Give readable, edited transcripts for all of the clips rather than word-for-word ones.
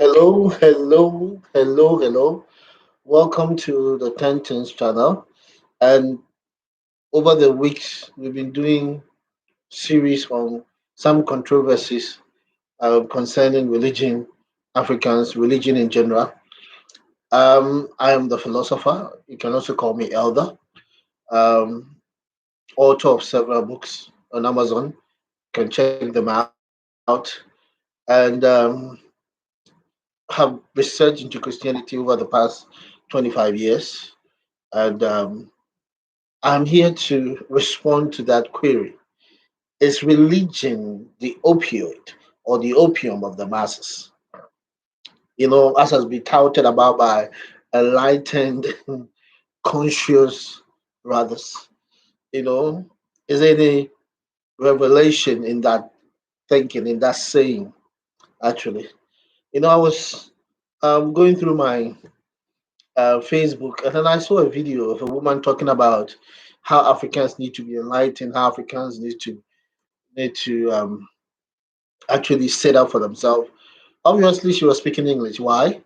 Hello, hello, hello, hello. Welcome to the Tentance channel. And over the weeks, we've been doing series on some controversies concerning religion, Africans, religion in general. I am the philosopher. You can also call me Elder. Um, Author of several books on Amazon. You can check them out. And have researched into Christianity over the past 25 years. And I'm here to respond to that query. Is religion the opioid or the opium of the masses? As has been touted about by enlightened, conscious brothers. You know, is there any revelation in that thinking, in that saying, actually? I was going through my Facebook, and then I saw a video of a woman talking about how Africans need to be enlightened, how Africans need to actually set up for themselves. Obviously, she was speaking English. Why?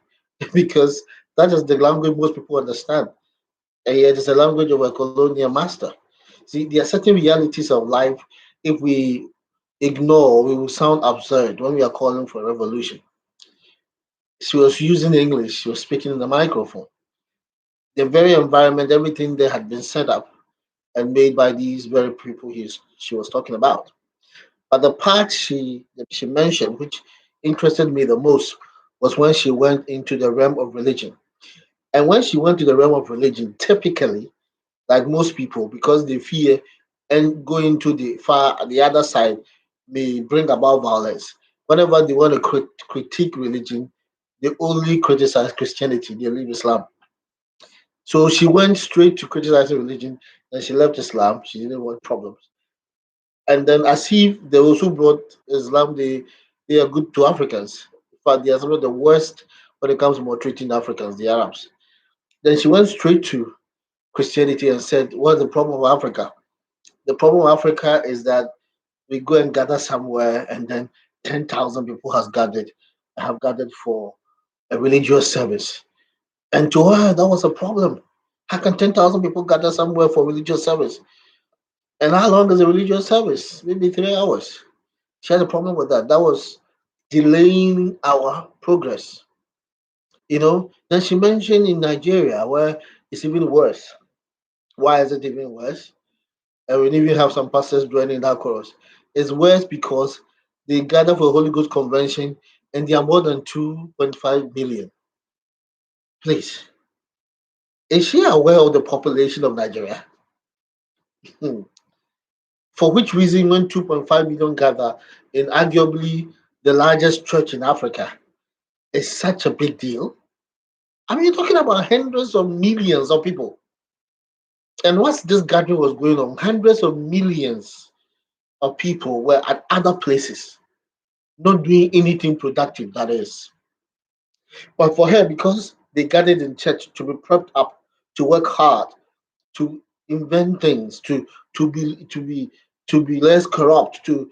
Because that is the language most people understand, and yet it's a language of a colonial master. See, there are certain realities of life. If we ignore, we will sound absurd when we are calling for a revolution. She was using English. She was speaking in the microphone. The very environment, everything there had been set up and made by these very people she was talking about. But the part that she mentioned, which interested me the most, was when she went into the realm of religion. And when she went to the realm of religion, typically, like most people, because they fear and going to the other side may bring about violence. Whenever they want to critique religion, they only criticize Christianity. They leave Islam. So she went straight to criticizing religion, and she left Islam. She didn't want problems. And then as if they also brought Islam, they are good to Africans. In fact, they are some of the worst when it comes to maltreating Africans, the Arabs. Then she went straight to Christianity and said, "What's the problem with Africa? The problem with Africa is that we go and gather somewhere, and then 10,000 people have gathered for a religious service." And to her, that was a problem. How can 10,000 people gather somewhere for religious service? And how long is a religious service? Maybe 3 hours. She had a problem with that. That was delaying our progress. Then she mentioned in Nigeria where it's even worse. Why is it even worse? And we even have some pastors joining that chorus. It's worse because they gather for a Holy Ghost convention and there are more than 2.5 million. Please, is she aware of the population of Nigeria? Hmm. For which reason, when 2.5 million gather in arguably the largest church in Africa, is such a big deal? I mean, you're talking about hundreds of millions of people. And once this gathering was going on, hundreds of millions of people were at other places, not doing anything productive, that is. But for her, because they gathered in church to be prepped up, to work hard, to invent things, to be less corrupt, to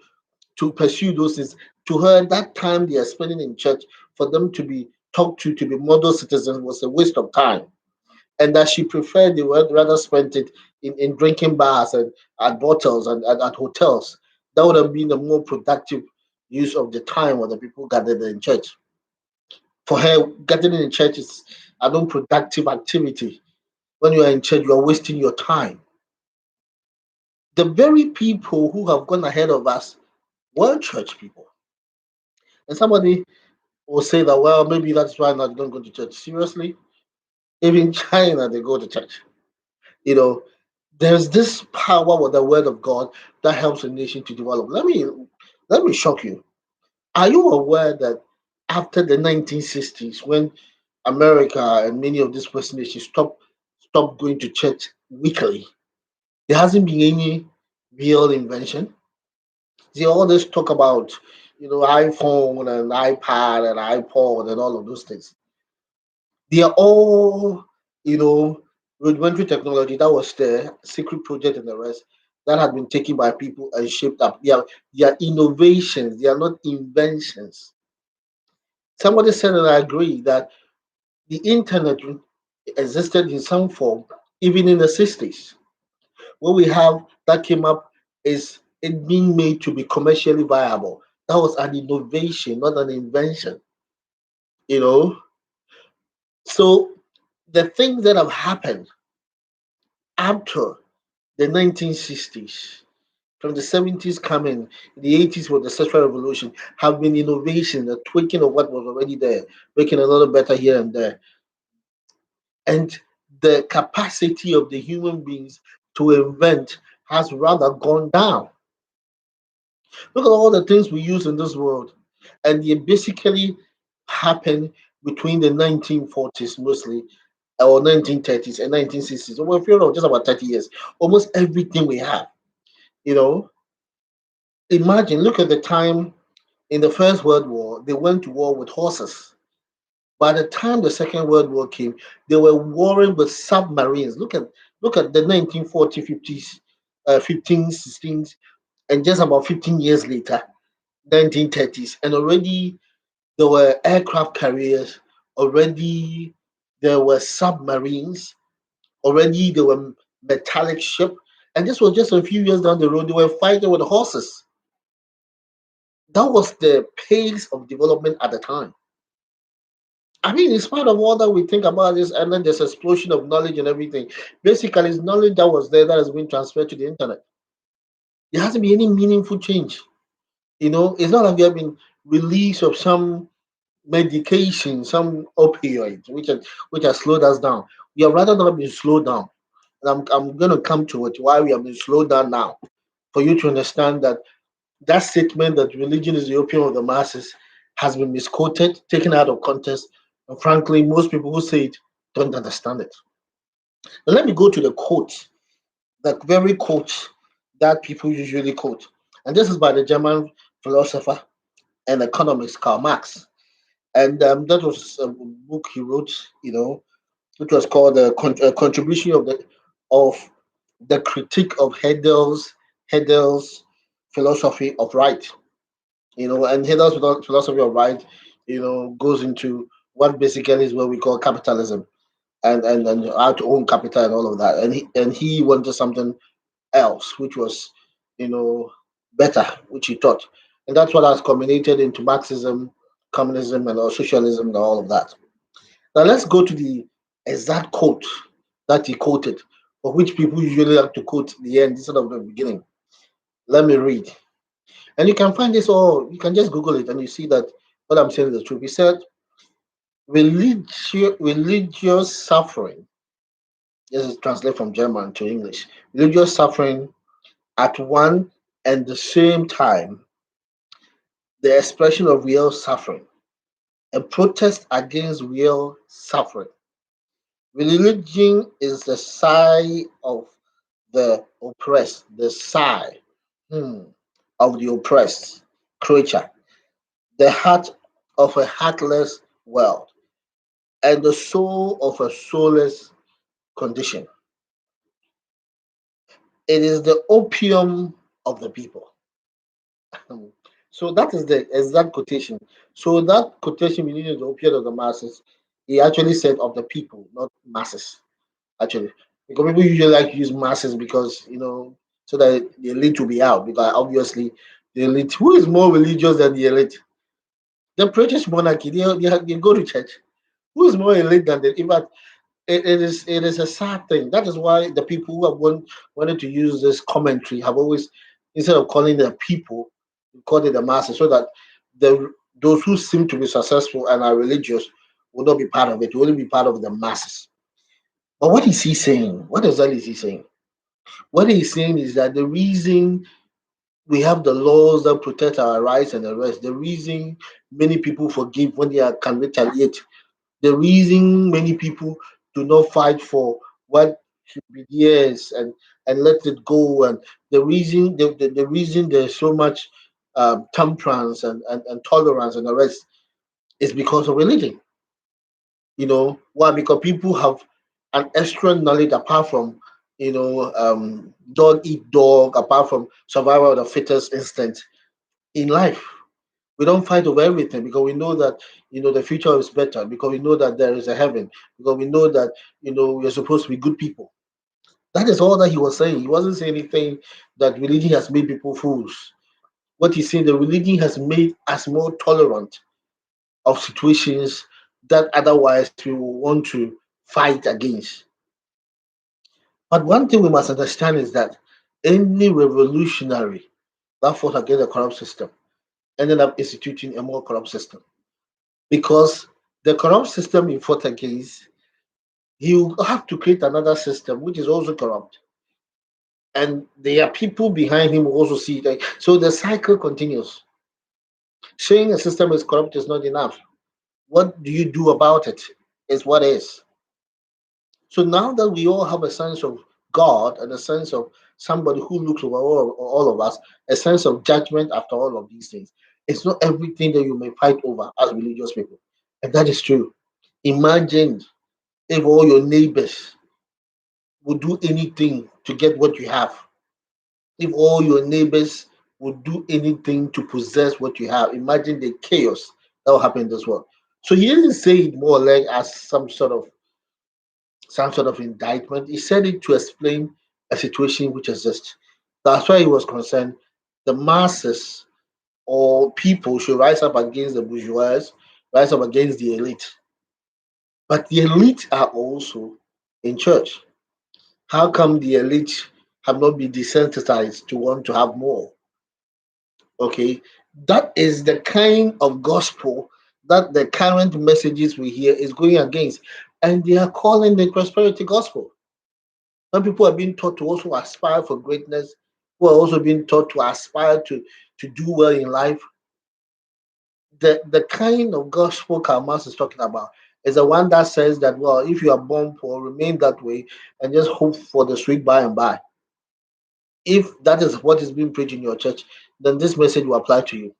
pursue those things. To her, that time they are spending in church for them to be talked to be model citizens was a waste of time. And that she preferred they would rather spend it in drinking bars and at bottles and at hotels. That would have been a more productive use of the time of the people gathered in church. For her, gathering in church is an unproductive activity. When you are in church, you are wasting your time. The very people who have gone ahead of us were church people. And somebody will say that, well, maybe that's why not don't go to church. Seriously? Even China, they go to church. You know, there's this power with the word of God that helps a nation to develop. Let me shock you. Are you aware that after the 1960s, when America and many of these Western nations stopped going to church weekly, there hasn't been any real invention? They always talk about, iPhone and iPad and iPod and all of those things. They are all, you know, rudimentary technology that was the secret project and the rest that had been taken by people and shaped up. They are innovations, they are not inventions. Somebody said, and I agree, that the internet existed in some form even in the 60s. What we have that came up is it being made to be commercially viable. That was an innovation, not an invention, you know. So the things that have happened after the 1960s, from the 70s coming, the 80s with the sexual revolution, have been innovation, a tweaking of what was already there, making a little better here and there. And the capacity of the human beings to invent has rather gone down. Look at all the things we use in this world, and they basically happened between the 1940s mostly, or 1930s and 1960s. Over a period of just about 30 years, almost everything we have, you know. Imagine, look at the time in the First World War, they went to war with horses. By the time the Second World War came, they were warring with submarines. Look at the 1940s, 50s, 15s, 16s, and just about 15 years later, 1930s, and already there were aircraft carriers, already there were submarines, already there were metallic ship, and this was just a few years down the road. They were fighting with horses. That was the pace of development at the time. I mean, in spite of all that we think about this, and then there's explosion of knowledge and everything. Basically, it's knowledge that was there that has been transferred to the internet. There hasn't been any meaningful change. It's not like there have been release of some medication, some opioids, which has slowed us down. We have rather not been slowed down. And I'm going to come to it why we have been slowed down now, for you to understand that that statement that religion is the opium of the masses has been misquoted, taken out of context, and frankly, most people who say it don't understand it. Now, let me go to the quote, the very quote that people usually quote. And this is by the German philosopher and economist Karl Marx. And that was a book he wrote, which was called a contribution of the critique of Hegel's philosophy of right. And Hegel's philosophy of right, goes into what basically is what we call capitalism, and how to own capital and all of that. And he wanted something else, which was, you know, better, which he thought, and that's what has culminated into Marxism, communism, and socialism, and all of that. Now let's go to the exact quote that he quoted, for which people usually like to quote the end instead of the beginning. Let me read. And you can find this all, you can just Google it and you see that what I'm saying is the truth. He said, religious suffering, this is translated from German to English, religious suffering at one and the same time, the expression of real suffering, a protest against real suffering. Religion is the sigh of the oppressed, the sigh hmm, of the oppressed creature, the heart of a heartless world, and the soul of a soulless condition. It is the opium of the people. So that is the exact quotation. So that quotation meaning the opium of the masses, he actually said of the people, not masses. Actually, because people usually like to use masses because so that the elite will be out. Because obviously, the elite, who is more religious than the elite? The British monarchy, they go to church. Who is more elite than the? In fact, it is a sad thing. That is why the people who have wanted to use this commentary have always, instead of calling the people, call it the masses, so that the those who seem to be successful and are religious will not be part of it. Will only be part of the masses. But what is he saying? What exactly is he saying? What he's saying is that the reason we have the laws that protect our rights and the rest, the reason many people forgive when can retaliate, the reason many people do not fight for what should be theirs and let it go, and the reason there's so much temperance and tolerance and the rest is because of religion. Why? Because people have an extra knowledge apart from dog eat dog, apart from survival of the fittest instinct in life. We don't fight over everything because we know that the future is better, because we know that there is a heaven, because we know that we're supposed to be good people. That is all that he was saying. He wasn't saying anything that religion has made people fools. What he's saying, the religion has made us more tolerant of situations that otherwise we will want to fight against. But one thing we must understand is that any revolutionary that fought against a corrupt system ended up instituting a more corrupt system. Because the corrupt system he fought against, he will have to create another system which is also corrupt. And there are people behind him who also see it. So the cycle continues. Saying a system is corrupt is not enough. What do you do about it? Is what is. So now that we all have a sense of God and a sense of somebody who looks over all of us, a sense of judgment after all of these things, it's not everything that you may fight over as religious people. And that is true. Imagine if all your neighbors would do anything to get what you have. If all your neighbors would do anything to possess what you have, imagine the chaos that will happen in this world. So he didn't say it more or less as some sort of indictment. He said it to explain a situation which exists. That's why he was concerned. The masses or people should rise up against the bourgeois, rise up against the elite. But the elite are also in church. How come the elite have not been desensitized to want to have more? Okay, that is the kind of gospel that the current messages we hear is going against, and they are calling the prosperity gospel. When people are being taught to also aspire for greatness, who are also being taught to aspire to do well in life, the kind of gospel Karl Marx is talking about is the one that says that, well, if you are born poor, remain that way and just hope for the sweet by and by. If that is what is being preached in your church, then this message will apply to you.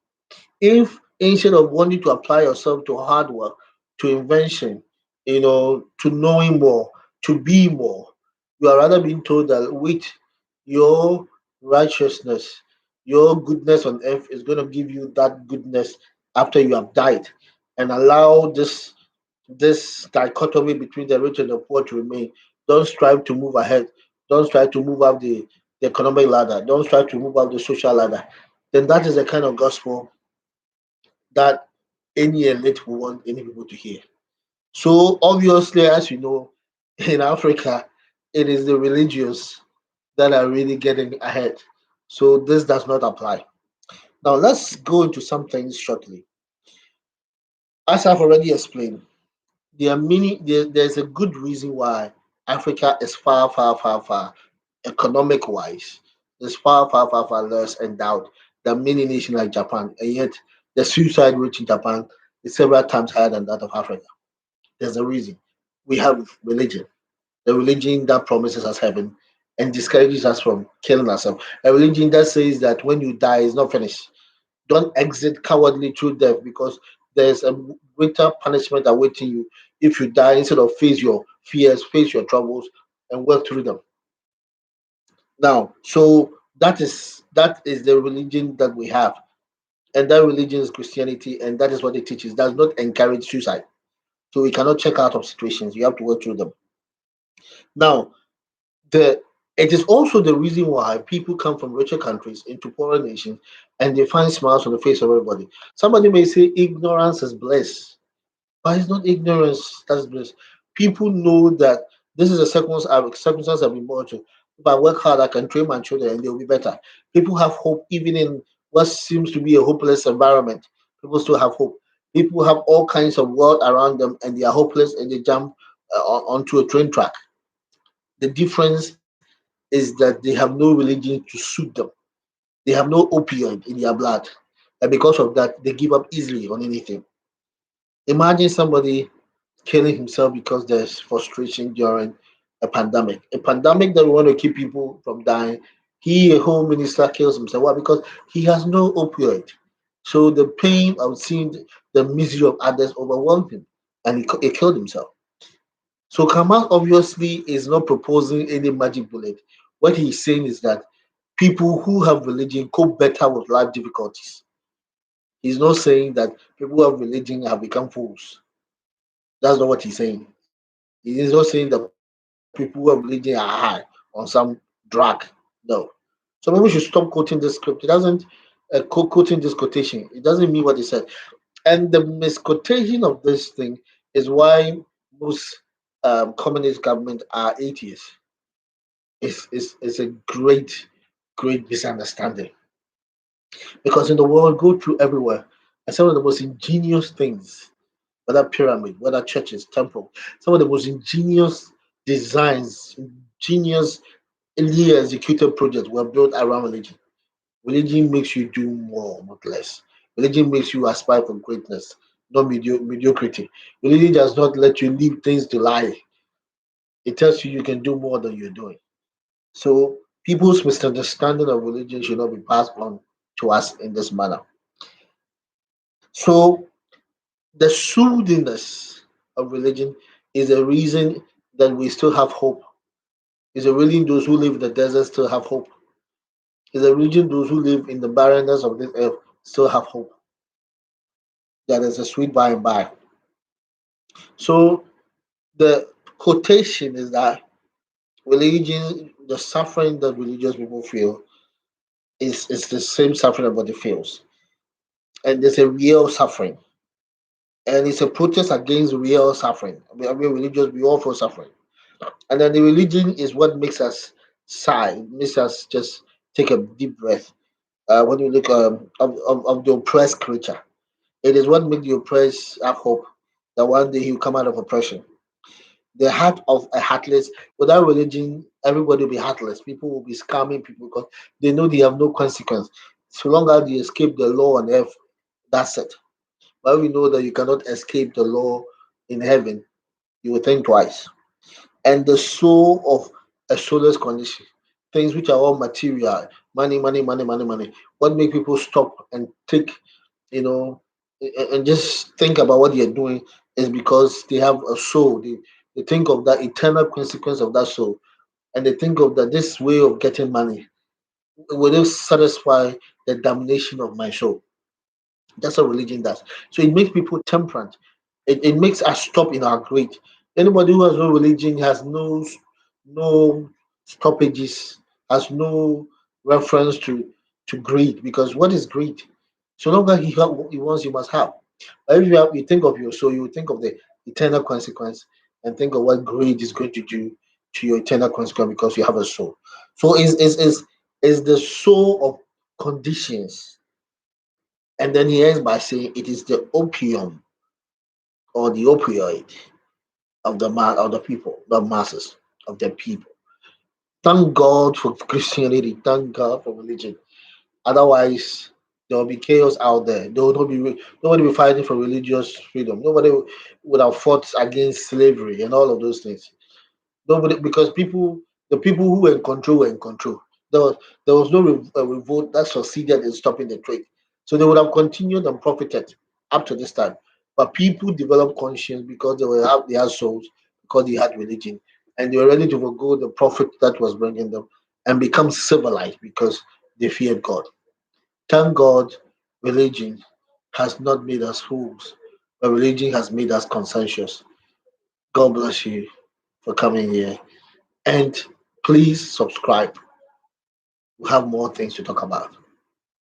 If instead of wanting to apply yourself to hard work, to invention, to knowing more, to be more, you are rather being told that with your righteousness, your goodness on earth is going to give you that goodness after you have died, and allow this dichotomy between the rich and the poor to remain. Don't strive to move ahead. Don't strive to move up the economic ladder. Don't strive to move up the social ladder. Then that is the kind of gospel that any elite will want any people to hear. So obviously, as you know, in Africa, it is the religious that are really getting ahead. So this does not apply. Now let's go into some things shortly. As I've already explained, there's a good reason why Africa is far, far, far, far economic wise, is far, far, far, far less endowed than many nations like Japan, and yet the suicide rate in Japan is several times higher than that of Africa. There's a reason. We have religion, the religion that promises us heaven and discourages us from killing ourselves. A religion that says that when you die, it's not finished. Don't exit cowardly through death because there's a greater punishment awaiting you if you die instead of face your fears, face your troubles, and work through them. Now, so that is the religion that we have, and that religion is Christianity, and that is what it teaches. Does not encourage suicide. So we cannot check out of situations. You have to work through them. Now, the it is also the reason why people come from richer countries into poorer nations and they find smiles on the face of everybody. Somebody may say ignorance is bliss, but it's not ignorance that's bliss. People know that this is a circumstance I've been born to. If I work hard, I can train my children and they'll be better. People have hope even in what seems to be a hopeless environment. People still have hope. People have all kinds of world around them and they are hopeless and they jump onto a train track. The difference is that they have no religion to suit them. They have no opioid in their blood. And because of that, they give up easily on anything. Imagine somebody killing himself because there's frustration during a pandemic that we want to keep people from dying. He, a home minister, kills himself. Why? Because he has no opioid. So the pain of seeing the misery of others overwhelmed him, and he killed himself. So Kamal obviously is not proposing any magic bullet. What he's saying is that people who have religion cope better with life difficulties. He's not saying that people who have religion have become fools. That's not what he's saying. He is not saying that people who have religion are high on some drug. No. So maybe we should stop quoting this script. It doesn't quoting this quotation. It doesn't mean what it said. And the misquotation of this thing is why most communist government are atheists. It's a great misunderstanding because in the world, go through everywhere, and some of the most ingenious things, whether pyramid, whether churches, temple, some of the most ingenious designs, ingenious, illegally executed projects were built around religion. Religion makes you do more, not less. Religion makes you aspire for greatness, not mediocrity. Religion does not let you leave things to lie. It tells you you can do more than you're doing. So people's misunderstanding of religion should not be passed on to us in this manner. So the soothingness of religion is a reason that we still have hope. Is a reason those who live in the desert still have hope. Is a reason those who live in the barrenness of this earth still have hope. That is a sweet by and by. So the quotation is that religion, the suffering that religious people feel is the same suffering that body feels. And there's a real suffering. And it's a protest against real suffering. I mean religious, we all feel suffering. And then the religion is what makes us sigh, makes us just take a deep breath. When you look of the oppressed creature, it is what makes the oppressed have hope that one day he'll come out of oppression. The heart of a heartless, without religion, everybody will be heartless. People will be scamming people because they know they have no consequence. So long as you escape the law on earth, that's it. But we know that you cannot escape the law in heaven, you will think twice. And the soul of a soulless condition, things which are all material, money, money, money, money, money. What make people stop and take, you know, and just think about what they're doing is because they have a soul. They think of that eternal consequence of that soul, and they think of that this way of getting money will it satisfy the damnation of my soul. That's what religion does. So it makes people temperate. It makes us stop in our greed. Anybody who has no religion has no stoppages, has no reference to greed. Because what is greed? So long as he have what he wants, you must have. But if you think of your soul, you think of the eternal consequence and think of what greed is going to do to your eternal consequence because you have a soul. So is the soul of conditions, and then he ends by saying it is the opium or the opioid of the people, the masses of the people. Thank God for Christianity. Thank God for religion. Otherwise, there will be chaos out there. There will not be nobody will be fighting for religious freedom. Nobody would have fought against slavery and all of those things. Nobody, because the people who were in control. There was no revolt that succeeded in stopping the trade. So they would have continued and profited up to this time. But people developed conscience because they had souls, because they had religion, and they were ready to forgo the profit that was bringing them and become civilized because they feared God. Thank God, religion has not made us fools, but religion has made us conscientious. God bless you for coming here. And please subscribe. We have more things to talk about.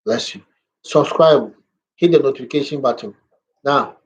Bless you. Subscribe. Hit the notification button. Now,